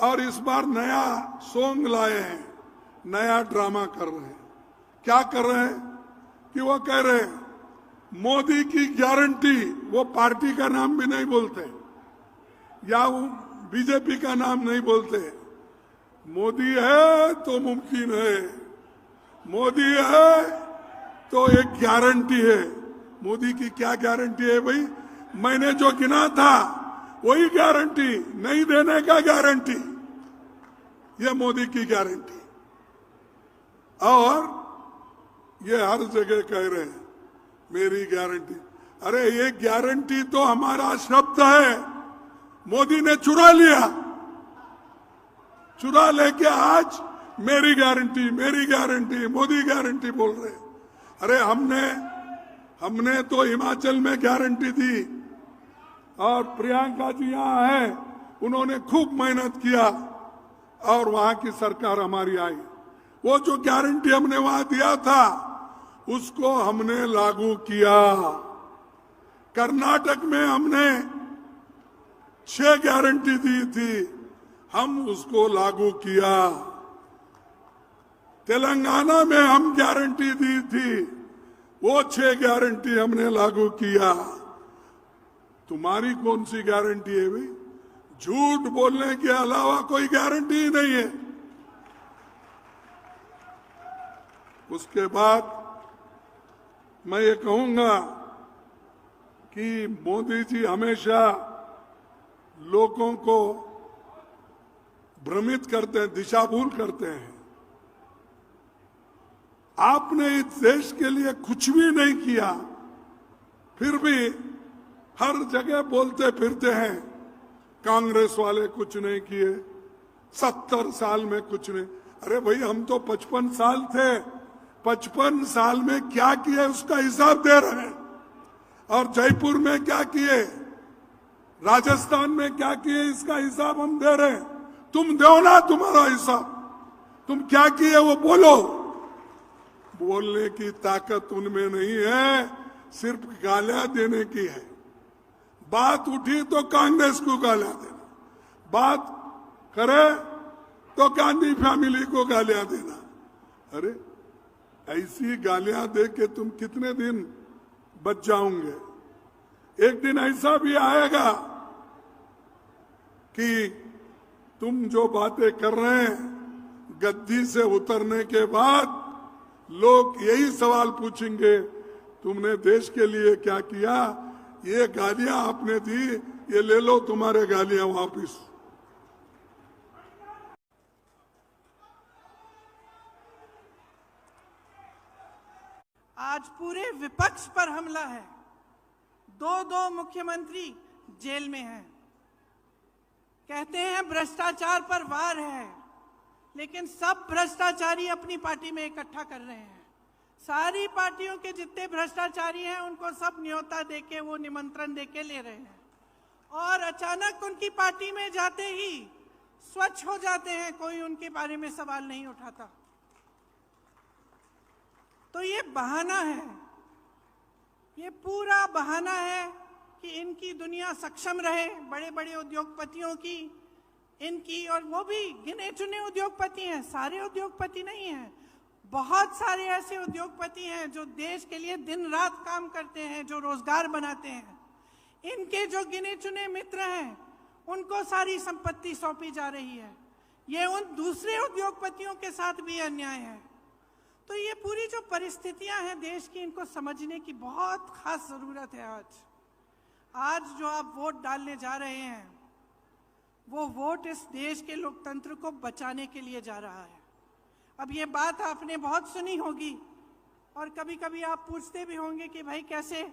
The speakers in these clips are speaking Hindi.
और इस बार नया सॉन्ग लाए हैं, नया ड्रामा कर रहे हैं। क्या कर रहे हैं कि वो कह रहे हैं मोदी की गारंटी, वो पार्टी का नाम भी नहीं बोलते या वो बीजेपी का नाम नहीं बोलते। मोदी है तो मुमकिन है, मोदी है तो एक गारंटी है। मोदी की क्या गारंटी है भाई? मैंने जो गिना था वही गारंटी, नहीं देने का गारंटी, ये मोदी की गारंटी। और ये हर जगह कह रहे हैं मेरी गारंटी। अरे ये गारंटी तो हमारा शब्द है, मोदी ने चुरा लिया, चुरा लेके आज मेरी गारंटी मोदी गारंटी बोल रहे। अरे हमने तो हिमाचल में गारंटी दी और प्रियंका जी यहाँ है, उन्होंने खूब मेहनत किया और वहां की सरकार हमारी आई। वो जो गारंटी हमने वहां दिया था उसको हमने लागू किया। कर्नाटक में हमने 6 गारंटी दी थी, हम उसको लागू किया। तेलंगाना में हम गारंटी दी थी, वो 6 गारंटी हमने लागू किया। तुम्हारी कौन सी गारंटी है भाई? झूठ बोलने के अलावा कोई गारंटी ही नहीं है। उसके बाद मैं ये कहूंगा कि मोदी जी हमेशा लोगों को भ्रमित करते हैं, दिशाभूल करते हैं। आपने इस देश के लिए कुछ भी नहीं किया, फिर भी हर जगह बोलते फिरते हैं कांग्रेस वाले कुछ नहीं किए, 70 साल में कुछ नहीं। अरे भाई हम तो 55 साल थे, 55 साल में क्या किए उसका हिसाब दे रहे हैं। और जयपुर में क्या किए, राजस्थान में क्या किए, इसका हिसाब हम दे रहे हैं। तुम दो ना तुम्हारा हिसाब, तुम क्या किए वो बोलो। बोलने की ताकत उनमें नहीं है, सिर्फ गालियां देने की है। बात उठी तो कांग्रेस को गालियां देना, बात करे तो गांधी फैमिली को गालियां देना। अरे ऐसी गालियां दे के तुम कितने दिन बच जाओगे? एक दिन ऐसा भी आएगा कि तुम जो बातें कर रहे हैं, गद्दी से उतरने के बाद लोग यही सवाल पूछेंगे तुमने देश के लिए क्या किया? ये गालियां आपने दी, ये ले लो तुम्हारे गालियां वापिस। आज पूरे विपक्ष पर हमला है। 2 मुख्यमंत्री जेल में हैं। कहते हैं भ्रष्टाचार पर वार है, लेकिन सब भ्रष्टाचारी अपनी पार्टी में इकट्ठा कर रहे हैं। सारी पार्टियों के जितने भ्रष्टाचारी हैं उनको सब न्योता देके, वो निमंत्रण देके ले रहे हैं, और अचानक उनकी पार्टी में जाते ही स्वच्छ हो जाते हैं, कोई उनके बारे में सवाल नहीं उठाता। तो ये बहाना है, ये पूरा बहाना है कि इनकी दुनिया सक्षम रहे, बड़े बड़े उद्योगपतियों की, इनकी, और वो भी गिने चुने उद्योगपति हैं, सारे उद्योगपति नहीं हैं। बहुत सारे ऐसे उद्योगपति हैं जो देश के लिए दिन रात काम करते हैं, जो रोजगार बनाते हैं। इनके जो गिने चुने मित्र हैं उनको सारी संपत्ति सौंपी जा रही है। ये उन दूसरे उद्योगपतियों के साथ भी अन्याय है। तो ये पूरी जो परिस्थितियां हैं देश की, इनको समझने की बहुत खास जरूरत है। आज जो आप वोट डालने जा रहे हैं, वो वोट इस देश के लोकतंत्र को बचाने के लिए जा रहा है। अब ये बात आपने बहुत सुनी होगी, और कभी कभी आप पूछते भी होंगे कि भाई कैसे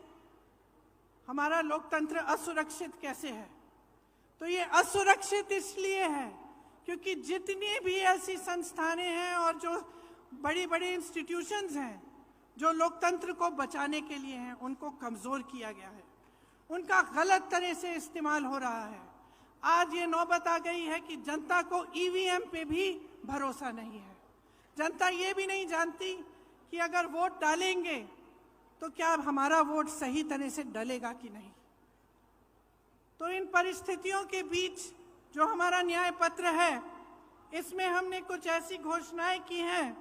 हमारा लोकतंत्र असुरक्षित कैसे है? तो ये असुरक्षित इसलिए है क्योंकि जितनी भी ऐसी संस्थानें हैं और जो बड़ी बड़ी इंस्टीट्यूशंस हैं जो लोकतंत्र को बचाने के लिए हैं, उनको कमजोर किया गया है, उनका गलत तरह से इस्तेमाल हो रहा है। आज ये नौबत आ गई है कि जनता को ईवीएम पे भी भरोसा नहीं है। जनता ये भी नहीं जानती कि अगर वोट डालेंगे तो क्या हमारा वोट सही तरह से डलेगा कि नहीं। तो इन परिस्थितियों के बीच जो हमारा न्याय पत्र है, इसमें हमने कुछ ऐसी घोषणाएं की हैं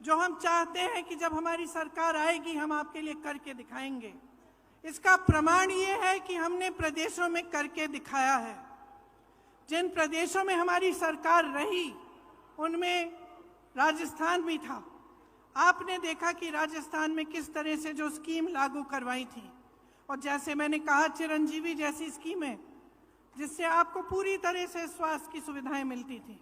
जो हम चाहते हैं कि जब हमारी सरकार आएगी हम आपके लिए करके दिखाएंगे। इसका प्रमाण ये है कि हमने प्रदेशों में करके दिखाया है। जिन प्रदेशों में हमारी सरकार रही उनमें राजस्थान भी था। आपने देखा कि राजस्थान में किस तरह से जो स्कीम लागू करवाई थी, और जैसे मैंने कहा चिरंजीवी जैसी स्कीमें जिससे आपको पूरी तरह से स्वास्थ्य की सुविधाएं मिलती थी।